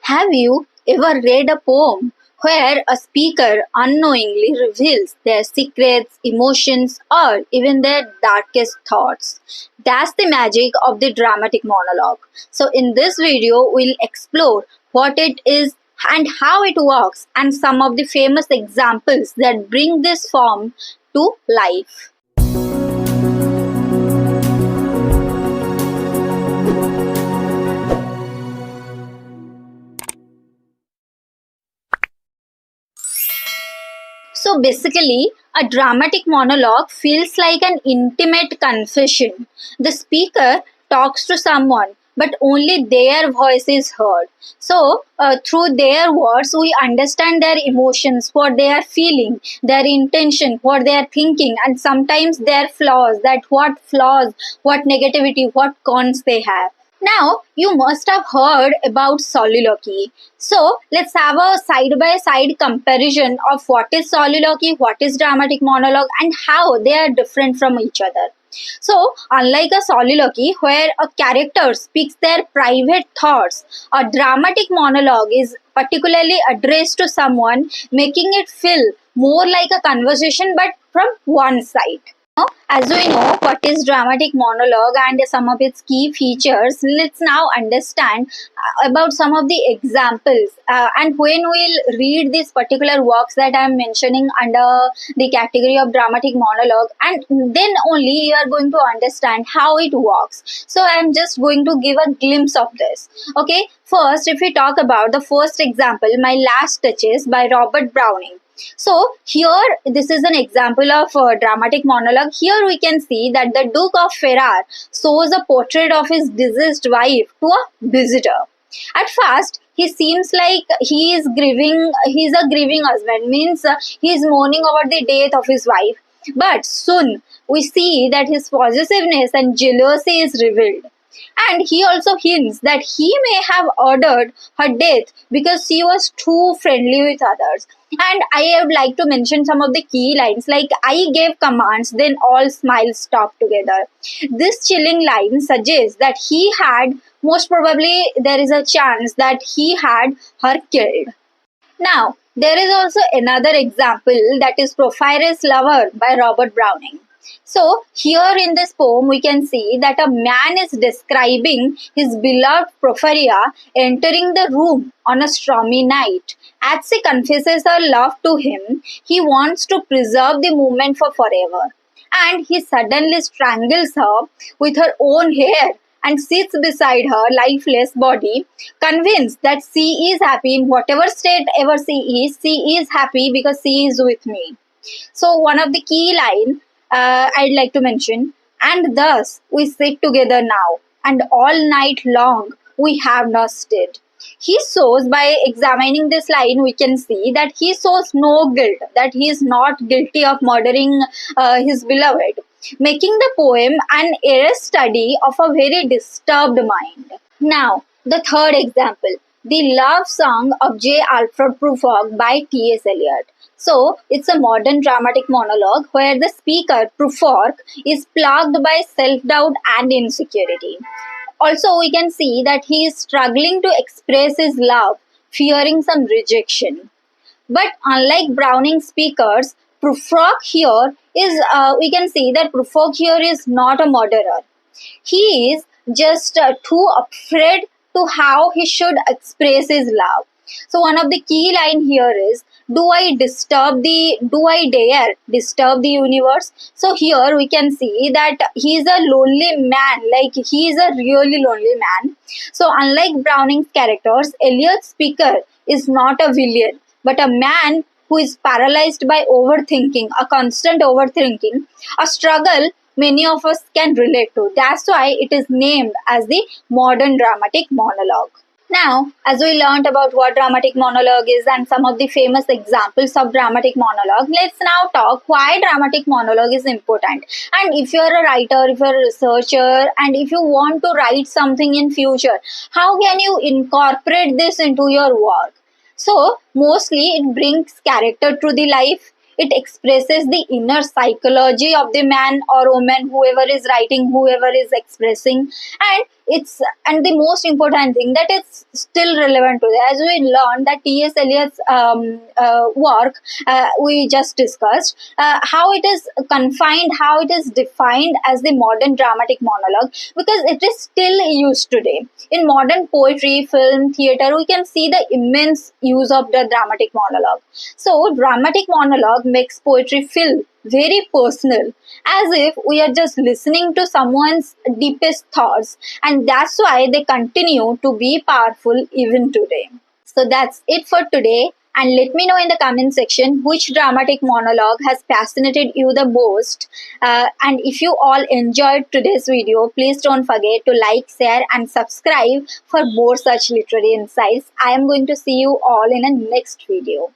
Have you ever read a poem where a speaker unknowingly reveals their secrets, emotions, or even their darkest thoughts? That's the magic of the dramatic monologue. So, in this video, we'll explore what it is and how it works, and some of the famous examples that bring this form to life. So basically, a dramatic monologue feels like an intimate confession. The speaker talks to someone, but only their voice is heard. So, through their words, we understand their emotions, what they are feeling, their intention, what they are thinking, and sometimes their flaws, what negativity, what cons they have. Now, you must have heard about soliloquy. So, let's have a side by side comparison of what is soliloquy, what is dramatic monologue, and how they are different from each other. So, unlike a soliloquy where a character speaks their private thoughts, a dramatic monologue is particularly addressed to someone, making it feel more like a conversation but from one side. As we know what is dramatic monologue and some of its key features, let's now understand about some of the examples. And when we'll read these particular works that I'm mentioning under the category of dramatic monologue, and then only you are going to understand how it works. So I'm just going to give a glimpse of this. Okay, first, if we talk about the first example, My Last Duchess by Robert Browning. So here, this is an example of a dramatic monologue. Here we can see that the Duke of Ferrar shows a portrait of his deceased wife to a visitor. At first, he seems like he is grieving. He's a grieving husband, means he is mourning over the death of his wife. But soon we see that his possessiveness and jealousy is revealed. And he also hints that he may have ordered her death because she was too friendly with others. And I would like to mention some of the key lines like, I gave commands, then all smiles stopped together. This chilling line suggests that he had, most probably, there is a chance that he had her killed. Now, there is also another example, that is Porphyria's Lover by Robert Browning. So, here in this poem, we can see that a man is describing his beloved Porphyria entering the room on a stormy night. As she confesses her love to him, he wants to preserve the moment for forever. And he suddenly strangles her with her own hair and sits beside her lifeless body, convinced that she is happy in whatever state ever she is happy because she is with me. So, one of the key lines I'd like to mention, and thus we sit together now, and all night long we have nursed. He shows, by examining this line, we can see that he shows no guilt, that he is not guilty of murdering his beloved, making the poem an earnest study of a very disturbed mind. Now, the third example, the love song of J. Alfred Prufrock by T.S. Eliot. So, it's a modern dramatic monologue where the speaker, Prufrock, is plagued by self-doubt and insecurity. Also, we can see that he is struggling to express his love, fearing some rejection. But unlike Browning speakers, Prufrock here is, we can see that Prufrock here is not a murderer. He is just too afraid to how he should express his love. So one of the key line here is, do I dare disturb the universe? So here we can see that he is a lonely man, like he is a really lonely man. So unlike Browning's characters, Eliot's speaker is not a villain, but a man who is paralyzed by overthinking, a constant overthinking, a struggle many of us can relate to. That's why it is named as the modern dramatic monologue. Now, as we learned about what dramatic monologue is and some of the famous examples of dramatic monologue, let's now talk why dramatic monologue is important. And if you're a writer, if you're a researcher, and if you want to write something in future, how can you incorporate this into your work? So, mostly it brings character to the life. It expresses the inner psychology of the man or woman, whoever is writing, whoever is expressing, and it's and the most important thing that it's still relevant today, as we learned that T.S. Eliot's work we just discussed, how it is confined, how it is defined as the modern dramatic monologue, because it is still used today in modern poetry, film, theater. We can see the immense use of the dramatic monologue. So dramatic monologue makes poetry feel very personal, as if we are just listening to someone's deepest thoughts, and that's why they continue to be powerful even today. So that's it for today. And let me know in the comment section which dramatic monologue has fascinated you the most. And if you all enjoyed today's video, please don't forget to like, share, and subscribe for more such literary insights. I am going to see you all in a next video.